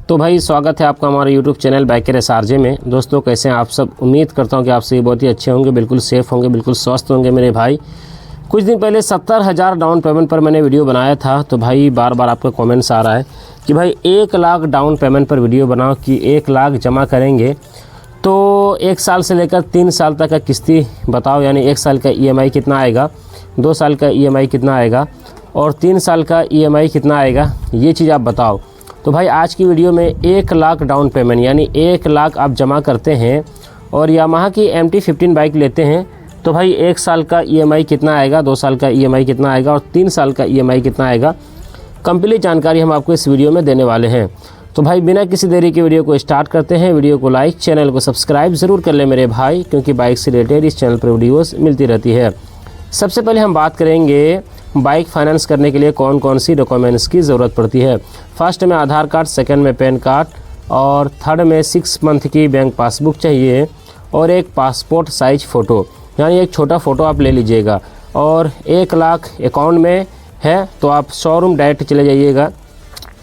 तो भाई स्वागत है आपका हमारे YouTube चैनल बाइकर एसआरजे में। दोस्तों कैसे हैं आप सब? उम्मीद करता हूं कि आप सभी बहुत ही अच्छे होंगे, बिल्कुल सेफ़ होंगे, बिल्कुल स्वस्थ होंगे मेरे भाई। कुछ दिन पहले 70,000 डाउन पेमेंट पर मैंने वीडियो बनाया था। तो भाई बार बार आपका कमेंट्स आ रहा है कि भाई 1 लाख डाउन पेमेंट पर वीडियो बनाओ कि 1 लाख जमा करेंगे तो 1 साल से लेकर 3 साल तक का किस्ती बताओ, यानी 1 साल का EMI कितना आएगा, 2 साल का EMI कितना आएगा और 3 साल का EMI कितना आएगा, ये चीज़ आप बताओ। तो भाई आज की वीडियो में 1 लाख डाउन पेमेंट यानी 1 लाख आप जमा करते हैं और यामाहा की MT-15 बाइक लेते हैं तो भाई 1 साल का EMI कितना आएगा, 2 साल का EMI कितना आएगा और 3 साल का EMI कितना आएगा, कंप्लीट जानकारी हम आपको इस वीडियो में देने वाले हैं। तो भाई बिना किसी देरी के वीडियो को स्टार्ट करते हैं। वीडियो को लाइक, चैनल को सब्सक्राइब ज़रूर कर ले मेरे भाई, क्योंकि बाइक से रिलेटेड इस चैनल पर वीडियोस मिलती रहती है। सबसे पहले हम बात करेंगे बाइक फाइनेंस करने के लिए कौन कौन सी डॉक्यूमेंट्स की ज़रूरत पड़ती है। फर्स्ट में आधार कार्ड, सेकंड में पैन कार्ड और थर्ड में 6 मंथ की बैंक पासबुक चाहिए और एक पासपोर्ट साइज फ़ोटो, यानी एक छोटा फ़ोटो आप ले लीजिएगा। और 1 लाख अकाउंट में है तो आप शोरूम डायरेक्ट चले जाइएगा।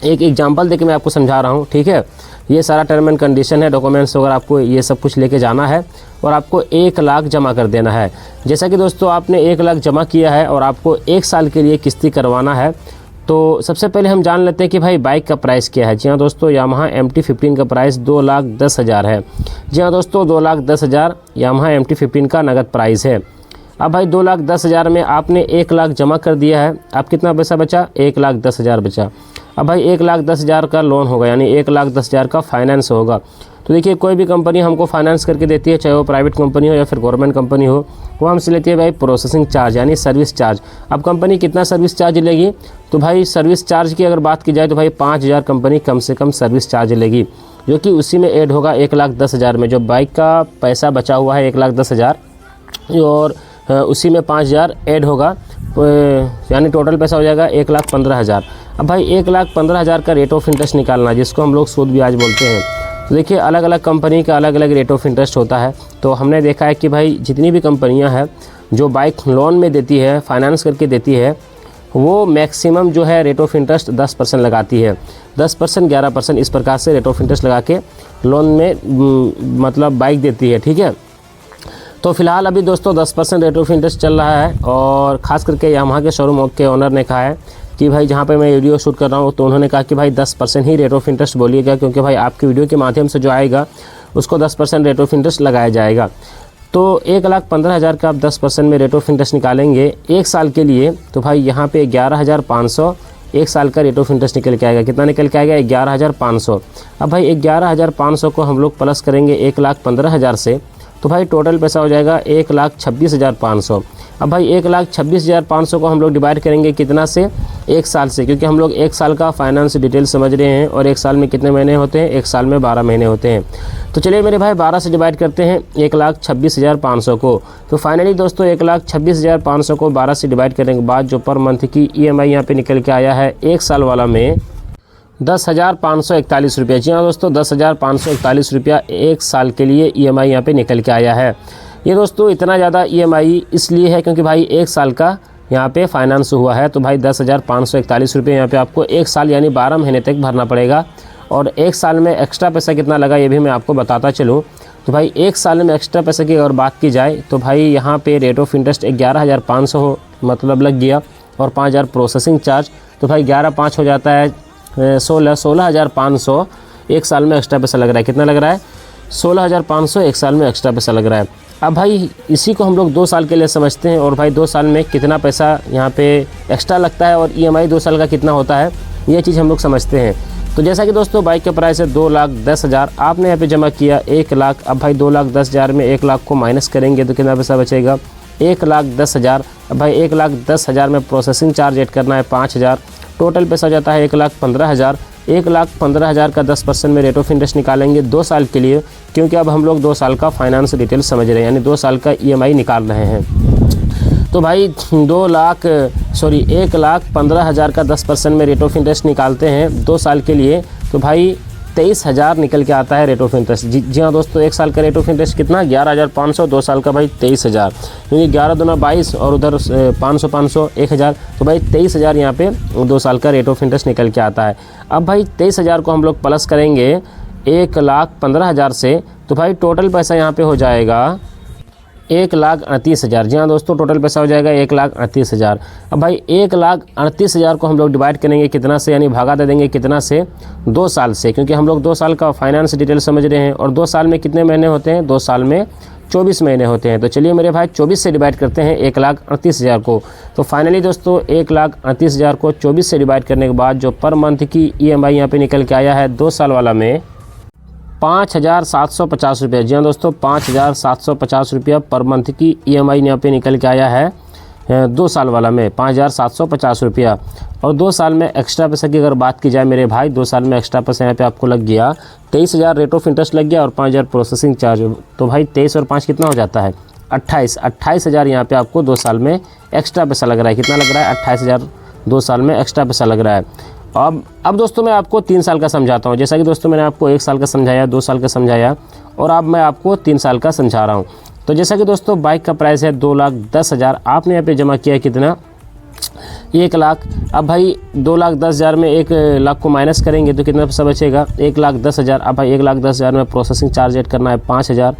एक एग्जांपल देके मैं आपको समझा रहा हूँ, ठीक है। ये सारा टर्म एंड कंडीशन है, डॉक्यूमेंट्स वगैरह आपको ये सब कुछ लेके जाना है और आपको 1 लाख जमा कर देना है। जैसा कि दोस्तों आपने 1 लाख जमा किया है और आपको 1 साल के लिए किस्ती करवाना है, तो सबसे पहले हम जान लेते हैं कि भाई बाइक का प्राइस क्या है। जी हाँ दोस्तों, यामाहा MT-15 का प्राइस 2,10,000 है। जी हाँ दोस्तों, 2,10,000 यामाहा MT-15 का नगद प्राइस है। अब भाई 2,10,000 में आपने 1 लाख जमा कर दिया है, अब कितना पैसा बचा? 1,10,000 बचा। अब भाई 1,10,000 का लोन होगा, यानी 1,10,000 का फाइनेंस होगा। तो देखिए कोई भी कंपनी हमको फाइनेंस करके देती है, चाहे वो प्राइवेट कंपनी हो या फिर गवर्नमेंट कंपनी हो, वो हमसे लेती है भाई प्रोसेसिंग चार्ज यानी सर्विस चार्ज। अब कंपनी कितना सर्विस चार्ज लेगी? तो भाई सर्विस चार्ज की अगर बात की जाए तो भाई 5,000 कंपनी कम से कम सर्विस चार्ज लेगी, जो कि उसी में ऐड होगा 1,10,000 में। जो बाइक का पैसा बचा हुआ है 1,10,000 और उसी में 5,000 ऐड होगा, यानी टोटल पैसा हो जाएगा 1,15,000। अब भाई 1,15,000 का रेट ऑफ इंटरेस्ट निकालना, जिसको हम लोग सूद ब्याज बोलते हैं। तो देखिए अलग अलग कंपनी का अलग अलग रेट ऑफ इंटरेस्ट होता है। तो हमने देखा है कि भाई जितनी भी कंपनियां हैं जो बाइक लोन में देती है, फाइनेंस करके देती है, वो मैक्सिमम जो है रेट ऑफ इंटरेस्ट 10% लगाती है। 10%, 11% इस प्रकार से रेट ऑफ इंटरेस्ट लगा के लोन में मतलब बाइक देती है, ठीक है। तो फिलहाल अभी दोस्तों 10% रेट ऑफ इंटरेस्ट चल रहा है और ख़ास करके यामाहा के शोरूम के ओनर ने कहा है कि भाई जहाँ पे मैं वीडियो शूट कर रहा हूँ तो उन्होंने कहा कि भाई 10% ही रेट ऑफ इंटरेस्ट बोलिएगा, क्योंकि भाई आपकी वीडियो के माध्यम से जो आएगा उसको 10% रेट ऑफ इंटरेस्ट लगाया जाएगा। तो 1,15,000 का आप 10% में रेट ऑफ इंटरेस्ट निकालेंगे 1 साल के लिए, तो भाई यहाँ पे 11,500 1 साल का रेट ऑफ इंटरेस्ट निकल के आएगा। कितना निकल के आएगा? 11,500। अब भाई 11,500 को हम लोग प्लस करेंगे 1,15,000 से, तो भाई टोटल पैसा हो जाएगा 1,26,500। अब भाई 1,26,500 को हम लोग डिवाइड करेंगे कितना से? 1 साल से, क्योंकि हम लोग 1 साल का फाइनेंस डिटेल समझ रहे हैं और 1 साल में कितने महीने होते हैं? 1 साल में 12 महीने होते हैं। तो चलिए मेरे भाई 12 से डिवाइड करते हैं 1,26,500 को। तो फाइनली दोस्तों 1,26,500 को 12 से डिवाइड करने के बाद जो पर मंथ की EMI यहाँ पे निकल के आया है 1 साल वाला में 10,541 रुपये। जी हाँ दोस्तों, 10,541 रुपया 1 साल के लिए EMI यहाँ पे निकल के आया है। ये दोस्तों इतना ज़्यादा EMI इसलिए है क्योंकि भाई 1 साल का यहाँ पे फाइनेंस हुआ है। तो भाई 10,541 रुपये यहाँ पे आपको 1 साल यानी 12 महीने तक भरना पड़ेगा। और 1 साल में एक्स्ट्रा पैसा कितना लगा ये भी मैं आपको बताता चलूँ। तो भाई 1 साल में एक्स्ट्रा पैसे की अगर बात की जाए तो भाई यहाँ पे रेट ऑफ इंटरेस्ट 11,500 मतलब लग गया और 5,000 प्रोसेसिंग चार्ज, तो भाई 11,500 हो जाता है 16,500 1 साल में एक्स्ट्रा पैसा लग रहा है। कितना लग रहा है? 16,500 1 साल में एक्स्ट्रा पैसा लग रहा है। अब भाई इसी को हम लोग 2 साल के लिए समझते हैं और भाई 2 साल में कितना पैसा यहाँ पे एक्स्ट्रा लगता है और EMI 2 साल का कितना होता है, ये चीज़ हम लोग समझते हैं। तो जैसा कि दोस्तों बाइक का प्राइस है 2,10,000, आपने यहाँ पे जमा किया 1 लाख। अब भाई 2,10,000 में 1 लाख को माइनस करेंगे तो कितना पैसा बचेगा? 1,10,000। अब भाई 1,10,000 में प्रोसेसिंग चार्ज ऐड करना है 5,000, टोटल पैसा हो जाता है 1,15,000। 1,15,000 का 10% में रेट ऑफ इंटरेस्ट निकालेंगे 2 साल के लिए, क्योंकि अब हम लोग 2 साल का फाइनेंस डिटेल समझ रहे हैं, यानी 2 साल का EMI निकाल रहे हैं। तो भाई 1,15,000 का 10% में रेट ऑफ इंटरेस्ट निकालते हैं 2 साल के लिए, तो भाई 23,000 निकल के आता है रेट ऑफ इंटरेस्ट। जी हाँ दोस्तों, 1 साल का रेट ऑफ इंटरेस्ट कितना 11,500, 2 साल का भाई 23,000, क्योंकि 11 दूना 22 और उधर 500 500 1,000, तो भाई 23,000 यहाँ पे 2 साल का रेट ऑफ इंटरेस्ट निकल के आता है। अब भाई 23,000 को हम लोग प्लस करेंगे 1,15,000 से, तो भाई टोटल पैसा यहाँ पे हो जाएगा 1,38,000। जी हाँ दोस्तों, टोटल पैसा हो जाएगा 1,38,000। अब भाई 1,38,000 को हम लोग डिवाइड करेंगे कितना से, यानी भागा दे देंगे कितना से, 2 साल से, क्योंकि हम लोग 2 साल का फाइनेंस डिटेल समझ रहे हैं। और 2 साल में कितने महीने होते हैं, 2 साल में 24 महीने होते हैं। तो चलिए मेरे भाई 24 से डिवाइड करते हैं 1,38,000 को। तो फाइनली दोस्तों 1,38,000 को 24 से डिवाइड करने के बाद जो पर मंथ की EMI यहाँ पे निकल के आया है 2 साल वाला में 5,750 रुपये। जी हाँ दोस्तों, 5,750 रुपया पर मंथ की EMI यहाँ पे निकल के आया है 2 साल वाला में, 5,750 रुपया। और 2 साल में एक्स्ट्रा पैसा की अगर बात की जाए मेरे भाई, 2 साल में एक्स्ट्रा पैसा यहाँ पे आपको लग गया 23,000 रेट ऑफ इंटरेस्ट लग गया और 5,000 प्रोसेसिंग चार्ज। तो भाई 23 और 5 कितना हो जाता है 28,000 यहाँ पे आपको 2 साल में एक्स्ट्रा पैसा लग रहा है। कितना लग रहा है 28,000 2 साल में एक्स्ट्रा पैसा लग रहा है। अब दोस्तों मैं आपको 3 साल का समझाता हूँ। जैसा कि दोस्तों मैंने आपको 1 साल का समझाया, 2 साल का समझाया, और अब मैं आपको 3 साल का समझा रहा हूँ। तो जैसा कि दोस्तों बाइक का प्राइस है 2,10,000, आपने यहाँ पे जमा किया कितना 1 लाख। अब भाई 2,10,000 में 1 लाख को माइनस करेंगे तो कितना पैसा बचेगा 1,10,000। अब भाई 1,10,000 में प्रोसेसिंग चार्ज ऐड करना है 5,000,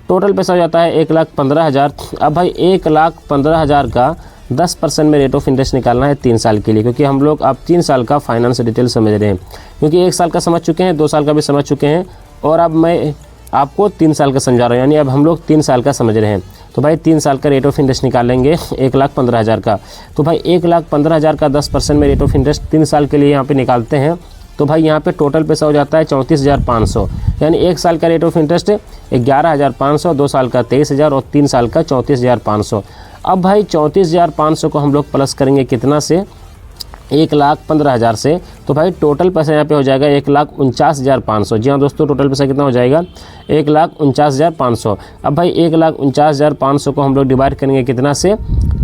टोटल पैसा हो जाता है 1,15,000। अब भाई 1,15,000 का 10% में रेट ऑफ इंटरेस्ट निकालना है 3 साल के लिए, क्योंकि हम लोग अब 3 साल का फाइनेंस डिटेल समझ रहे हैं। क्योंकि 1 साल का समझ चुके हैं, 2 साल का भी समझ चुके हैं, और अब मैं आपको 3 साल का समझा रहा हूँ, यानी अब हम लोग 3 साल का समझ रहे हैं। तो भाई 3 साल का रेट ऑफ इंटरेस्ट निकालेंगे 1,15,000 का। तो भाई 1,15,000 का 10% में रेट ऑफ इंटरेस्ट 3 साल के लिए यहाँ पे निकालते हैं। तो भाई यहाँ पे टोटल पैसा हो जाता है 34,500, यानी 1 साल का रेट ऑफ इंटरेस्ट 11,500, 2 साल का 23,000 और 3 साल का 34,500। अब भाई 34,500 को हम लोग प्लस करेंगे कितना से 1,15,000 से, तो भाई टोटल पैसा यहाँ पे हो जाएगा 1,49,500। जी हाँ दोस्तों, टोटल पैसा कितना हो जाएगा 1,49,500। अब भाई 1,49,500 को हम लोग डिवाइड करेंगे कितना से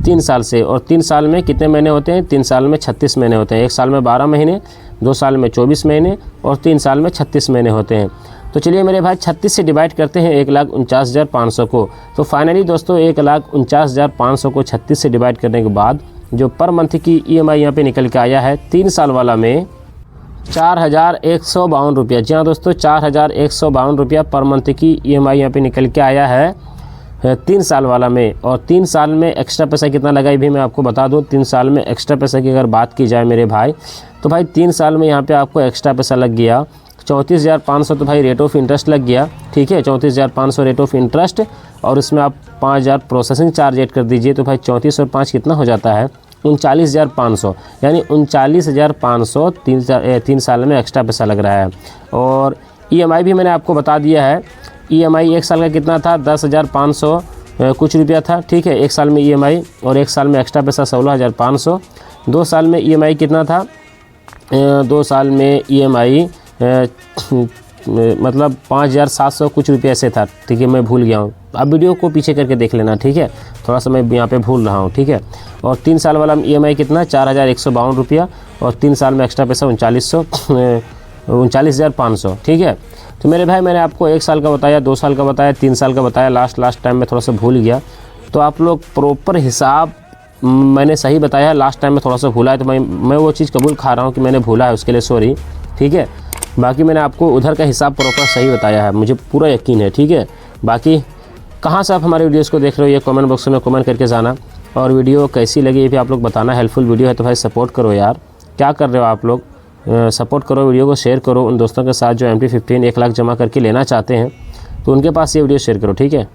3 साल से, और 3 साल में कितने महीने होते हैं 3 साल में 36 महीने होते हैं। 1 साल में 12 महीने, 2 साल में 24 महीने और 3 साल में 36 महीने होते हैं। तो चलिए मेरे भाई 36 से डिवाइड करते हैं 1,49,500 को। तो फाइनली दोस्तों 1,49,500 को 36 से डिवाइड करने के बाद जो पर मंथ की EMI यहाँ पे निकल के आया है 3 साल वाला में 4,152 रुपया। जी हाँ दोस्तों, 4,152 रुपया पर मंथ की EMI यहाँ पे निकल के आया है 3 साल वाला में। और 3 साल में एक्स्ट्रा पैसा कितना लगा ये भी मैं आपको बता दूँ। 3 साल में एक्स्ट्रा पैसा की अगर बात की जाए मेरे भाई, तो भाई 3 साल में यहाँ पे आपको एक्स्ट्रा पैसा लग गया 34,500। तो भाई रेट ऑफ इंटरेस्ट लग गया, ठीक है, 34,500 रेट ऑफ इंटरेस्ट, और इसमें आप 5,000 प्रोसेसिंग चार्ज ऐड कर दीजिए। तो भाई 34 और 5 कितना हो जाता है 39,500, यानी 39,500 3 साल में एक्स्ट्रा पैसा लग रहा है। और EMI भी मैंने आपको बता दिया है। EMI 1 साल का कितना था 10,500 कुछ रुपया था, ठीक है, 1 साल में EMI, और 1 साल में एक्स्ट्रा पैसा 16,500। 2 साल में EMI कितना था 2 साल में EMI मतलब 5,700 कुछ रुपये ऐसे था, ठीक है, मैं भूल गया हूँ। आप वीडियो को पीछे करके देख लेना, ठीक है, थोड़ा सा मैं यहाँ पे भूल रहा हूँ, ठीक है। और 3 साल वाला EMI कितना 4,152 रुपया, और 3 साल में एक्स्ट्रा पैसा 39,500, ठीक है। तो मेरे भाई मैंने आपको 1 साल का बताया, 2 साल का बताया, 3 साल का बताया, लास्ट टाइम में थोड़ा सा भूल गया। तो आप लोग प्रॉपर हिसाब मैंने सही बताया है, लास्ट टाइम में थोड़ा सा भूला है, तो मैं वो चीज़ कबूल खा रहा हूँ कि मैंने भूला है, उसके लिए सॉरी, ठीक है। बाकी मैंने आपको उधर का हिसाब प्रॉपर सही बताया है, मुझे पूरा यकीन है, ठीक है। बाकी कहाँ से आप हमारे वीडियोस को देख रहे हो ये कमेंट बॉक्स में कमेंट करके जाना, और वीडियो कैसी लगी ये भी आप लोग बताना। हेल्पफुल वीडियो है तो भाई सपोर्ट करो यार, क्या कर रहे हो आप लोग, सपोर्ट करो, वीडियो को शेयर करो उन दोस्तों के साथ जो MT-15 1 लाख जमा करके लेना चाहते हैं, तो उनके पास ये वीडियो शेयर करो, ठीक है।